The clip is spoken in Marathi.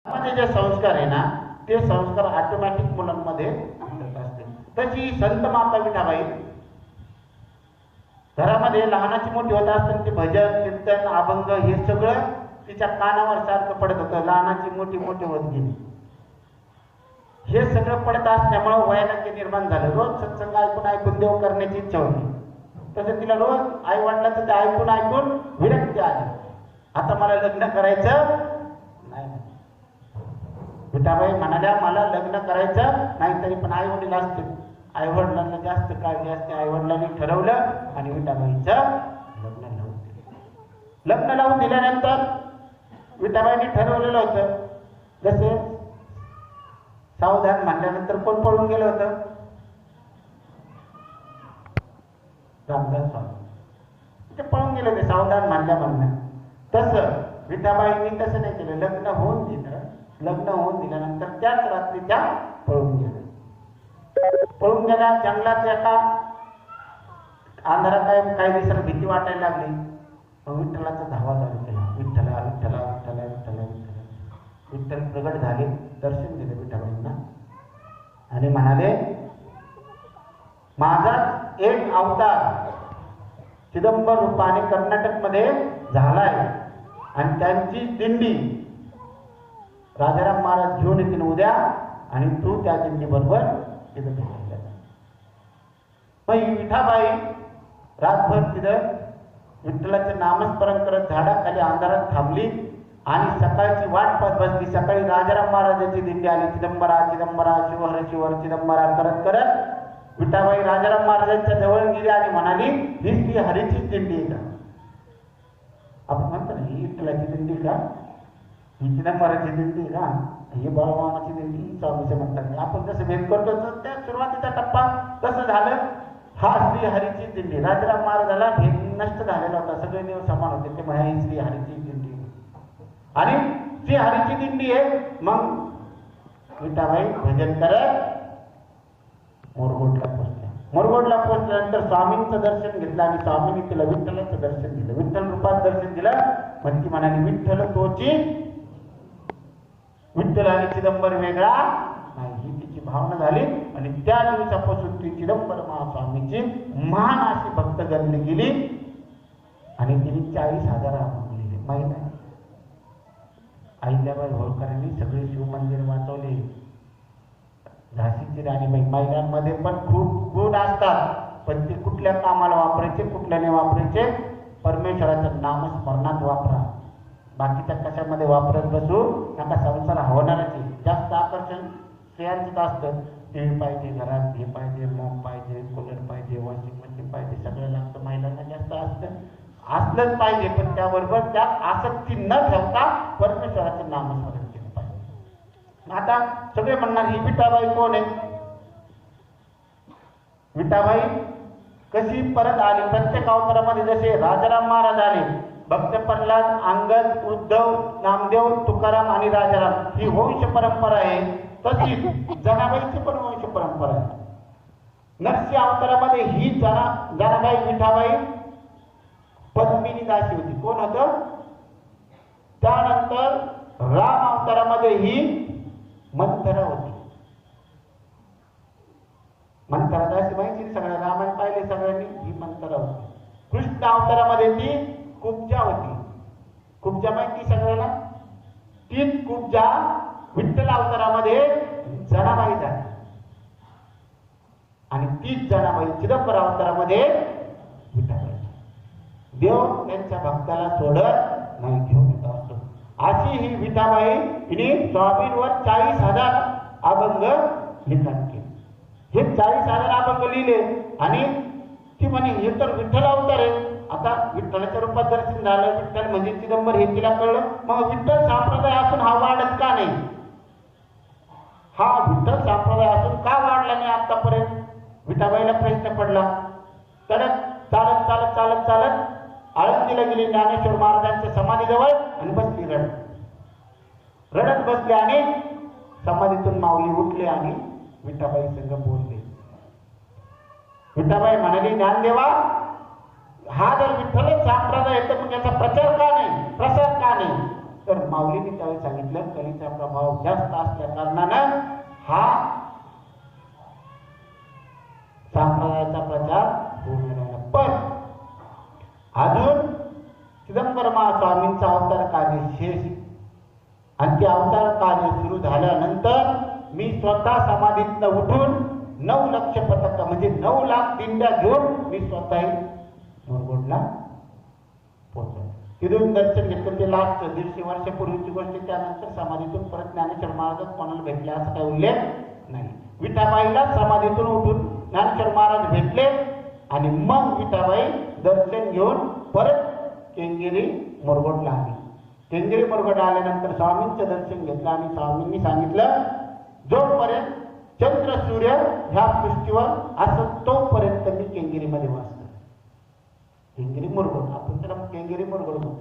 मध्ये जे संस्कार आहे ना ते संस्कार ऑटोमॅटिक मुलांमध्ये आणत असते. तशी संत माता विठाबाई घरामध्ये लहानाची मोठी होत असताना ते भजन कीर्तन अभंग हे सगळं तिच्या कानावर सारखं पडत होतं. लहानाची मोठी मोठी होत गेली. हे सगळं पडत असल्यामुळे वैराग्य निर्माण झालं. रोज सत्संग ऐकून ऐकून देव करण्याची इच्छा होती. तसं तिला रोज आई वडिलांचं ते ऐकून ऐकून विरक्ती आली. आता मला लग्न करायचं नाही. विठाबाई म्हणाल्या मला लग्न करायचं नाही, तरी पण आई वडील असते. आई वडिलांना जास्त काळजी असते. आई वडिलांनी ठरवलं आणि विठाबाईचं लग्न लावून दिलं. लग्न लावून दिल्यानंतर विठाबाईंनी ठरवलेलं होतं, जसे सावधान म्हणल्यानंतर कोण पळून गेलं होतं? रामदास स्वामी. ते पळून गेले होते सावधान म्हणल्या. तसं विठाबाईंनी तसं नाही केलं. लग्न होऊन दिलं. लग्न होऊन दिल्यानंतर त्याच रात्री त्या पळून गेल्या. पळून गेल्या जंगलात. एका अंधारात काही दिवसाला भीती वाटायला लागली. मग विठ्ठलाचा धावा चालू केला. विठ्ठला विठ्ठला विठ्ठला विठ्ठला विठ्ठला. विठ्ठल प्रगट झाले. दर्शन दिले विठाबाईंना आणि म्हणाले माझाच एक अवतार चिदंबर रूपाने कर्नाटकमध्ये झालाय आणि त्यांची दिंडी राजाराम महाराज घेऊन येतील उद्या आणि तू त्या दिंडी बरोबर तिथं भेटायला. मग विठाबाई रातभर तिथं विठ्ठलाचं नामस्मरण करत झाडाखाली अंधारात थांबली आणि सकाळची वाट पाहत बसली. सकाळी राजाराम महाराजांची दिंडी आली. चिदंबरा चिदंबरा शिवहर शिवहर चिदंबरा करत करत विठाबाई राजाराम महाराजांच्या जवळ गेली आणि म्हणाली ही श्री हरीचीच दिंडी आहे का? आपण म्हणतो ना ही विठ्ठलाची दिंडी का, ही चिदंबराची दिंडी का, ही बाळमामाची दिंडी, स्वामीचं म्हणतात. आपण जसं भेद करतो त्या सुरुवातीचा टप्पा तसं झालं. हा श्री हरीची दिंडी. राजाराम महाराजाला भेद नष्ट झालेला होता. सगळे देव समान होते. ते म्हणे ही श्री हरीची दिंडी आणि श्री हरीची दिंडी आहे. मग विठाबाई भजन करत मोरगोडला पोहोचल्या. मोरगोडला पोहोचल्यानंतर स्वामींचं दर्शन घेतलं आणि स्वामींनी तिला विठ्ठलाचं दर्शन दिलं. विठ्ठल रूपात दर्शन दिलं. पण ती म्हणाली विठ्ठल तोची, विठ्ठल आणि चिदंबर वेगळा नाही, ही तिची भावना झाली. आणि त्या दिवसापासून ती चिदंबर महास्वामीची महान अशी भक्त गणली गेली आणि तिने 40,000 अभंग लिहिले. माहिती आहे अहिल्याबाई होळकरांनी सगळे शिवमंदिर वाचवले. झाशीची राणीबाई. महिलांमध्ये पण खूप गुण असतात, पण ते कुठल्या कामाला वापरायचे कुठल्याने वापरायचे परमेश्वराचं नामस्मरणात वापरा. बाकीच्या कशामध्ये वापरत बसू नका. संसार होणारच. जास्त आकर्षण स्त्रियांचंच असतं. टीव्ही पाहिजे घरात, हे पाहिजे, मोम पाहिजे, कूलर पाहिजे, वॉशिंग मशीन पाहिजे, सगळं लागतं. महिलांना जास्त असलंच पाहिजे. पण त्याबरोबर त्यात आसक्ती न ठेवता परमेश्वराचं नामस्मरण केलं पाहिजे. आता सगळे म्हणणार ही विठाबाई कोण आहे? विठाबाई कशी परत आली? प्रत्येक अवतारामध्ये जसे राजाराम महाराज आले, भक्त प्रल्हाद, अंगद, उद्धव, नामदेव, तुकाराम आणि राजाराम ही वंश परंपरा आहे. तशी जनाबाईची पण वंश परंपरा आहे. नरसिंह अवतारामध्ये ही जनाबाई विठाबाई पद्मिनी दासी होती. कोण होतं? त्यानंतर राम अवतारामध्ये ही मंथरा होती. मंथरा दासी माहिती सगळ्या रामायण पाहिले सगळ्यांनी. ही मंथरा होती. कृष्ण अवतारामध्ये ती कुब्जा होती. कुब्जा माहिती सगळ्याला. तीच कुब्जा विठ्ठल अवतारामध्ये जनाबाई झाली आणि तीच जनाबाई चिदंबर अवतारामध्ये विठाबाई. देव त्यांच्या भक्ताला सोडत नाही, घेऊन येत असतो. अशी ही विठाबाई हिने स्वामींवर 40,000 अभंग लिखाण केले. हे 40,000 अभंग लिहिले आणि ती म्हणे हे तर विठ्ठल अवतार आहे. आता विठ्ठलाच्या रूपात दर्शन झालं. विठ्ठल म्हणजे चिदंबर हे तिला कळलं. मग विठ्ठल संप्रदाय असून हा वाढत का नाही? हा विठ्ठल संप्रदाय असून का वाढला नाही आतापर्यंत? विठाबाईला प्रश्न पडला. चालत चालत चालत चालत चालत आळंदीला गेली ज्ञानेश्वर महाराजांच्या समाधीजवळ आणि बसली रडत. रडत बसले आणि समाधीतून माऊली उठले आणि विठाबाई संग बोलले. विठाबाई म्हणाली ज्ञानदेवा हा जर विठ्ठलच संप्रदाय आहे तर मग याचा प्रचार का नाही, प्रसार का नाही? तर माऊलीने त्यावेळी सांगितलं कलीचा प्रभाव जास्त असल्या कारणानं हा संप्रदायाचा प्रचार होऊन राहिला. पण अजून चिदंबरम स्वामींचा अवतार कार्य शेष आणि ते अवतार कार्य सुरू झाल्यानंतर मी स्वतः समाधीतनं उठून 9 लक्ष पथक म्हणजे 9 लाख दिंड्या घेऊन मी स्वतः मुरगुडला पोहोचलो. तिथून दर्शन घेतलं. ते लास्ट 150 वर्षापूर्वीची गोष्ट. त्यानंतर समाधीतून परत ज्ञानेश्वर महाराज कोणाला भेटले असं काही उल्लेख नाही. विठाबाईला समाधीतून उठून ज्ञानेश्वर महाराज भेटले आणि मग विठाबाई दर्शन घेऊन परत केंगेरी मुरगुडला आली. केंगेरी मुरगुडला आल्यानंतर स्वामींचं दर्शन घेतलं आणि स्वामींनी सांगितलं जोपर्यंत चंद्र सूर्य ह्या पृष्ठीवर असं तोपर्यंत मी केंगेरीमध्ये वाचतो. केंगेरी मुरगुड आपण त्याला केंगेरी मुरगुड म्हणतो.